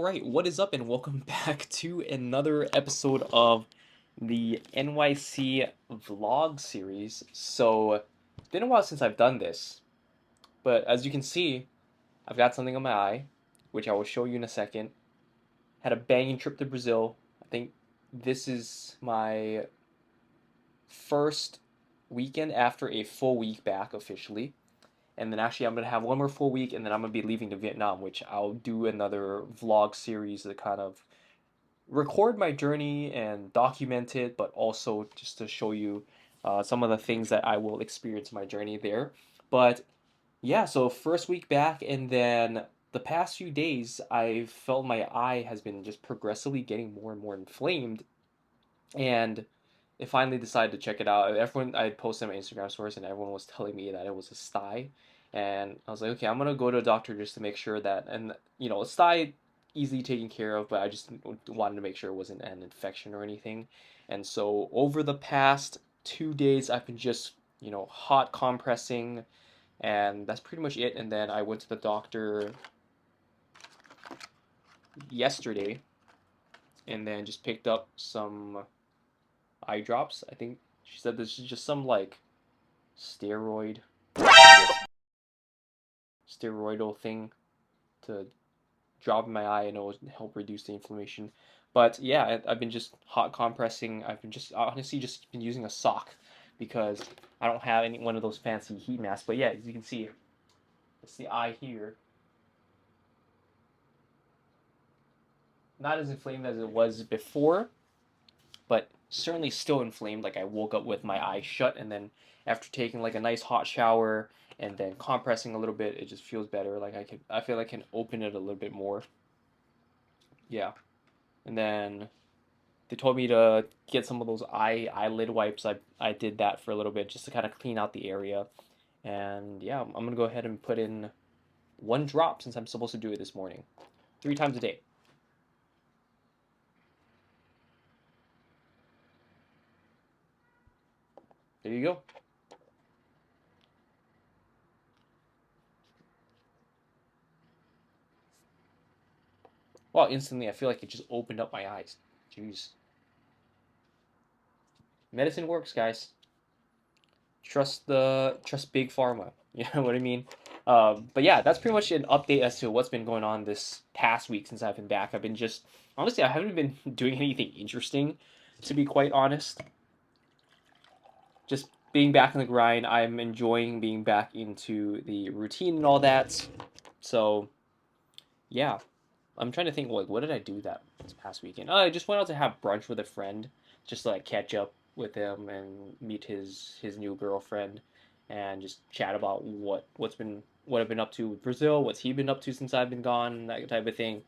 Alright, what is up and welcome back to another episode of the NYC vlog series. So, it's been a while since I've done this, but as you can see, I've got something on my eye, which I will show you in a second. Had a banging trip to Brazil. I think this is my first weekend after a full week back officially. And then actually, I'm going to have one more full week, and then I'm going to be leaving to Vietnam, which I'll do another vlog series to kind of record my journey and document it, but also just to show you some of the things that I will experience my journey there. But yeah, so first week back, and then the past few days, I felt my eye has been just progressively getting more and more inflamed, and I finally decided to check it out. Everyone, I posted on my Instagram stories, and everyone was telling me that it was a sty, and I was like, okay, I'm gonna go to a doctor just to make sure that, and a sty easily taken care of, but I just wanted to make sure it wasn't an infection or anything. And so over the past 2 days, I've been just hot compressing, and that's pretty much it. And then I went to the doctor yesterday, and then just picked up some eye drops. I think she said this is just some like steroid steroidal thing to drop in my eye and it will help reduce the inflammation. But yeah, I've been just hot compressing. I've been just honestly just been using a sock because I don't have any one of those fancy heat masks. But yeah, as you can see, it's the eye here. Not as inflamed as it was before, but certainly still inflamed. Like I woke up with my eyes shut, and then after taking like a nice hot shower and then compressing a little bit, it just feels better. Like I feel like I can open it a little bit more. Yeah, and then they told me to get some of those eyelid wipes. I did that for a little bit just to kind of clean out the area. And yeah, I'm gonna go ahead and put in one drop since I'm supposed to do it this morning, 3 times a day. There you go. Well, instantly I feel like it just opened up my eyes. Jeez. Medicine works, guys. Trust big pharma. You know what I mean? But yeah, that's pretty much an update as to what's been going on this past week since I've been back. I've been just honestly, I haven't been doing anything interesting, to be quite honest. Just being back in the grind, I'm enjoying being back into the routine and all that. So yeah, I'm trying to think like what did I do that this past weekend? Oh, I just went out to have brunch with a friend, just to like catch up with him and meet his new girlfriend, and just chat about what I've been up to with Brazil, what's he been up to since I've been gone, that type of thing.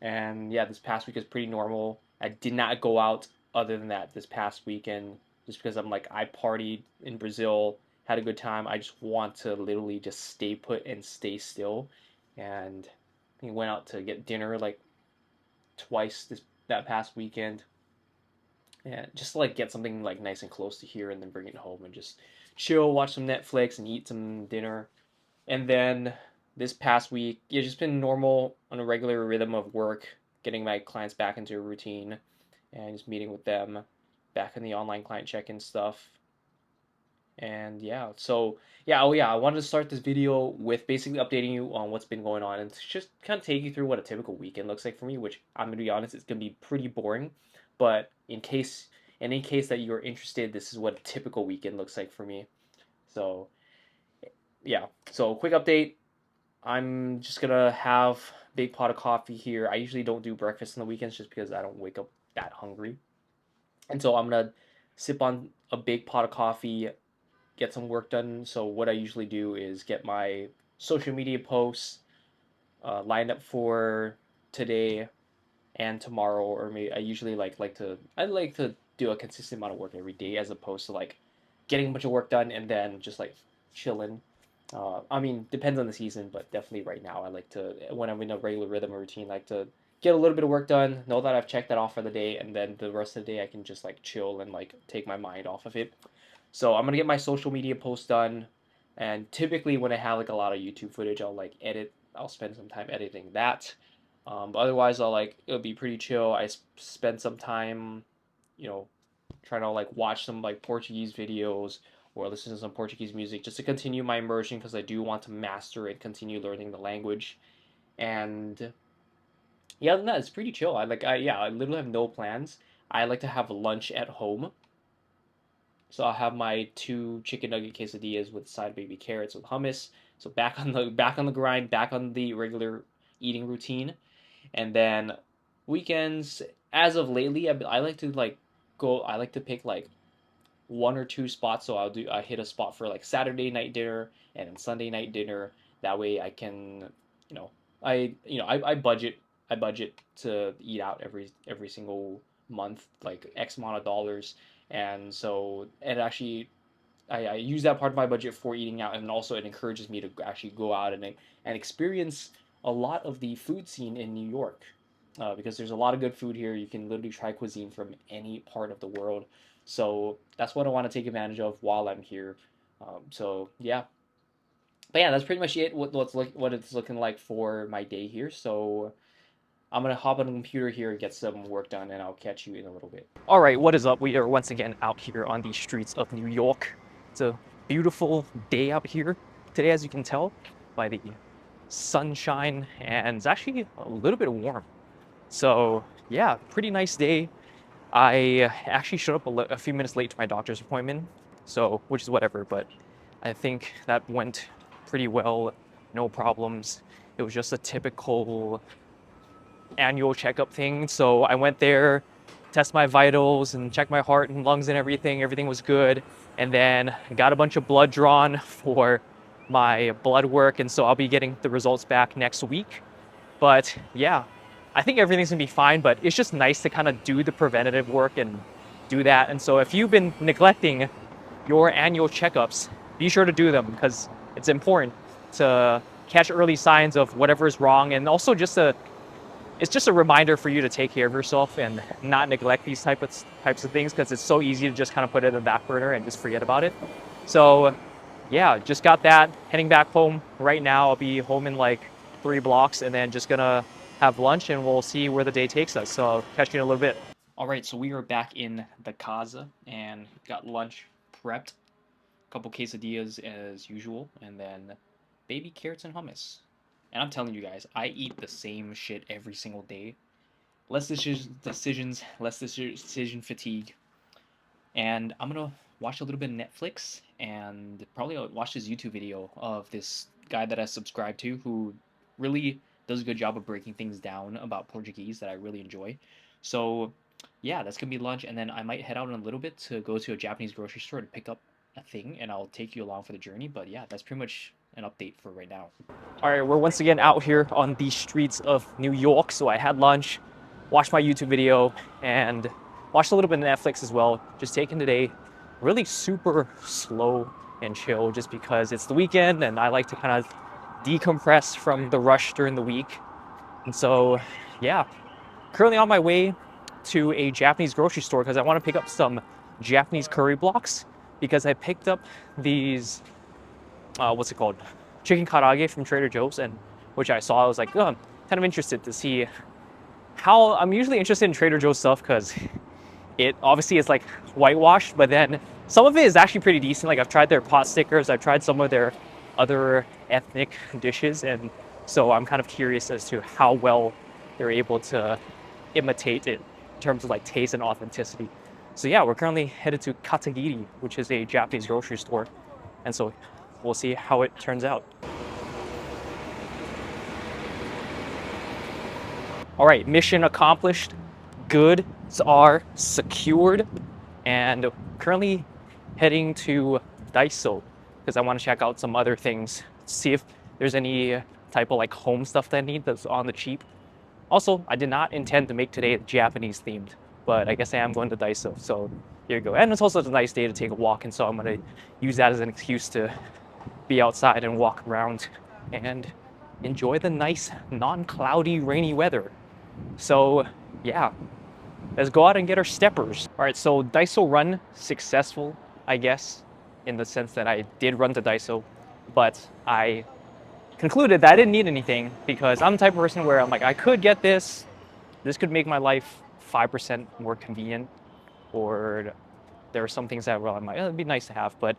And yeah, this past week is pretty normal. I did not go out other than that this past weekend just because I'm like I partied in Brazil, had a good time. I just want to literally just stay put and stay still. And we went out to get dinner like twice this that past weekend, and just to, like get something like nice and close to here, and then bring it home and just chill, watch some Netflix, and eat some dinner. And then this past week, it's just been normal on a regular rhythm of work, getting my clients back into a routine, and just meeting with them, back in the online client check-in stuff. And yeah, so yeah, oh yeah, I wanted to start this video with basically updating you on what's been going on and just kind of take you through what a typical weekend looks like for me, which I'm gonna be honest, it's gonna be pretty boring. But in any case that you're interested, this is what a typical weekend looks like for me. So yeah, so quick update. I'm just gonna have big pot of coffee here. I usually don't do breakfast on the weekends just because I don't wake up that hungry. And so I'm gonna sip on a big pot of coffee, get some work done. So what I usually do is get my social media posts lined up for today and tomorrow, or maybe I like to do a consistent amount of work every day as opposed to like getting a bunch of work done and then just like chilling. I mean, depends on the season, but definitely right now I like to when I'm in a regular rhythm or routine, like to get a little bit of work done, know that I've checked that off for the day, and then the rest of the day I can just like chill and like take my mind off of it. So I'm gonna get my social media posts done, and typically when I have like a lot of YouTube footage, I'll spend some time editing that. But otherwise, it'll be pretty chill. Spend some time, you know, trying to like watch some like Portuguese videos or listen to some Portuguese music just to continue my immersion because I do want to master and continue learning the language. And yeah, other than that, it's pretty chill. I literally have no plans. I like to have lunch at home. So I'll have my two chicken nugget quesadillas with side baby carrots with hummus. So back on the grind, back on the regular eating routine. And then weekends, as of lately, I like to like go. I like to pick like one or two spots. So I hit a spot for like Saturday night dinner and then Sunday night dinner. That way I can, you know, I budget. I budget to eat out every single month, like X amount of dollars, and so it actually I use that part of my budget for eating out, and also it encourages me to actually go out and experience a lot of the food scene in New York, because there's a lot of good food here. You can literally try cuisine from any part of the world, so that's what I want to take advantage of while I'm here. So yeah, but yeah, that's pretty much it. What it's looking like for my day here. So I'm gonna hop on the computer here and get some work done, and I'll catch you in a little bit. All right, what is up? We are once again out here on the streets of New York. It's a beautiful day out here today, as you can tell by the sunshine, and it's actually a little bit warm. So yeah, pretty nice day. I actually showed up a few minutes late to my doctor's appointment, so which is whatever, but I think that went pretty well, no problems. It was just a typical annual checkup thing. So I went there, test my vitals and check my heart and lungs and everything. Everything was good. And then got a bunch of blood drawn for my blood work. And so I'll be getting the results back next week. But yeah, I think everything's gonna be fine, but it's just nice to kind of do the preventative work and do that. And so if you've been neglecting your annual checkups, be sure to do them because it's important to catch early signs of whatever is wrong, and also it's just a reminder for you to take care of yourself and not neglect these types of things, because it's so easy to just kind of put it in the back burner and just forget about it. So yeah, just got that. Heading back home right now. I'll be home in like 3 blocks, and then just gonna have lunch, and we'll see where the day takes us. So I'll catch you in a little bit. All right, so we are back in the casa and got lunch prepped. A couple quesadillas as usual, and then baby carrots and hummus. And I'm telling you guys, I eat the same shit every single day. Less less decision fatigue. And I'm gonna watch a little bit of Netflix and probably watch this YouTube video of this guy that I subscribe to who really does a good job of breaking things down about Portuguese that I really enjoy. So yeah, that's gonna be lunch, and then I might head out in a little bit to go to a Japanese grocery store to pick up a thing, and I'll take you along for the journey. But yeah, that's pretty much an update for right now. All right, we're once again out here on the streets of New York. So I had lunch, watched my YouTube video, and watched a little bit of Netflix as well. Just taking today really super slow and chill, just because it's the weekend and I like to kind of decompress from the rush during the week. And so, yeah, currently on my way to a Japanese grocery store because I want to pick up some Japanese curry blocks, because I picked up these, what's it called? Chicken karaage from Trader Joe's, and which I saw, I was like, oh, I'm kind of interested to see how. I'm usually interested in Trader Joe's stuff because it obviously is like whitewashed, but then some of it is actually pretty decent. Like I've tried their pot stickers, I've tried some of their other ethnic dishes, and so I'm kind of curious as to how well they're able to imitate it in terms of like taste and authenticity. So yeah, we're currently headed to Katagiri, which is a Japanese grocery store, and so we'll see how it turns out. All right, mission accomplished. Goods are secured, and currently heading to Daiso because I want to check out some other things, see if there's any type of like home stuff that I need that's on the cheap. Also, I did not intend to make today Japanese themed, but I guess I am going to Daiso, so here you go. And it's also a nice day to take a walk, and so I'm going to use that as an excuse to be outside and walk around and enjoy the nice non-cloudy rainy weather. So yeah, let's go out and get our steppers. All right, so Daiso run successful, I guess, in the sense that I did run to Daiso, but I concluded that I didn't need anything because I'm the type of person where I'm like, I could get this. This could make my life 5% more convenient, or there are some things that, well, I'm like, it'd be nice to have, but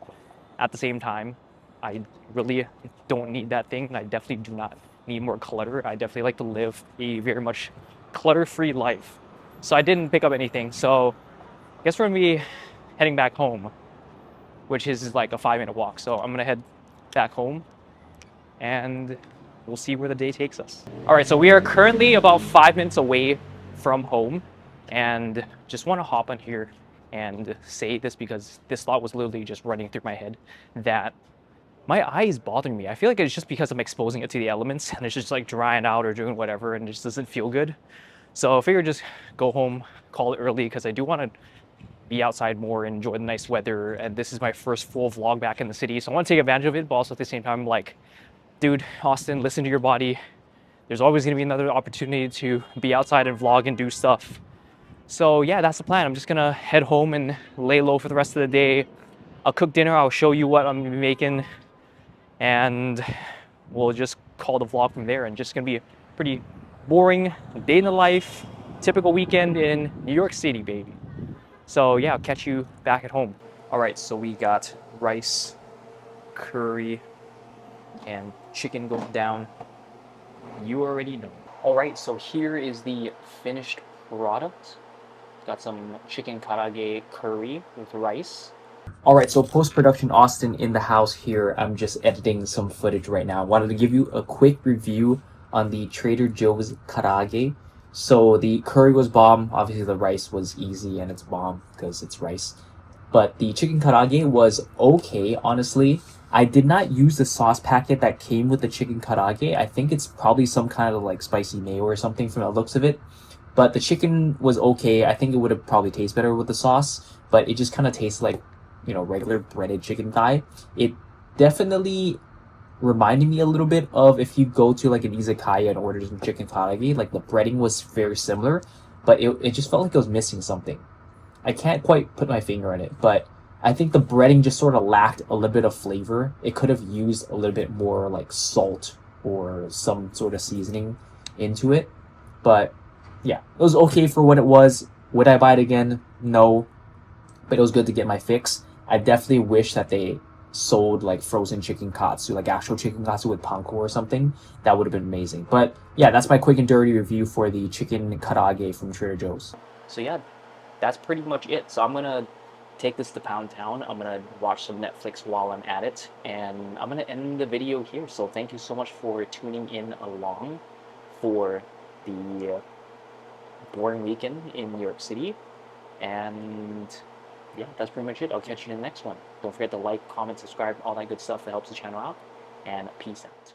at the same time, I really don't need that thing. I definitely do not need more clutter. I definitely like to live a very much clutter-free life. So I didn't pick up anything. So I guess we're gonna be heading back home, which is like a 5-minute walk. So I'm gonna head back home and we'll see where the day takes us. All right, so we are currently about 5 minutes away from home, and just want to hop on here and say this because this thought was literally just running through my head that my eye is bothering me. I feel like it's just because I'm exposing it to the elements and it's just like drying out or doing whatever and it just doesn't feel good. So I figured just go home, call it early because I do want to be outside more and enjoy the nice weather. And this is my first full vlog back in the city. So I want to take advantage of it, but also at the same time, like, dude, Austin, listen to your body. There's always going to be another opportunity to be outside and vlog and do stuff. So yeah, that's the plan. I'm just going to head home and lay low for the rest of the day. I'll cook dinner. I'll show you what I'm making. And we'll just call the vlog from there. And just going to be a pretty boring day in the life, typical weekend in New York City, baby. So yeah, I'll catch you back at home. All right, so we got rice, curry, and chicken going down. You already know. All right, so here is the finished product. Got some chicken karage curry with rice. All right, so post-production Austin in the house here. I'm just editing some footage right now. Wanted to give you a quick review on the Trader Joe's karage. So the curry was bomb. Obviously the rice was easy and it's bomb because it's rice. But the chicken karage was okay, honestly. I did not use the sauce packet that came with the chicken karage. I think it's probably some kind of like spicy mayo or something from the looks of it. But the chicken was okay. I think it would have probably tasted better with the sauce, but it just kind of tastes like, regular breaded chicken thigh. It definitely reminded me a little bit of if you go to like an izakaya and order some chicken karage. Like the breading was very similar, but it just felt like it was missing something. I can't quite put my finger on it, but I think the breading just sort of lacked a little bit of flavor. It could have used a little bit more like salt or some sort of seasoning into it. But yeah, it was okay for what it was. Would I buy it again? No, but it was good to get my fix. I definitely wish that they sold like frozen chicken katsu, like actual chicken katsu with panko or something. That would have been amazing. But yeah, that's my quick and dirty review for the chicken karage from Trader Joe's. So yeah, that's pretty much it. So I'm gonna take this to Pound Town. I'm gonna watch some Netflix while I'm at it, and I'm gonna end the video here. So thank you so much for tuning in along for the boring weekend in New York City. And yeah, that's pretty much it. I'll catch you in the next one. Don't forget to like, comment, subscribe, all that good stuff that helps the channel out. And peace out.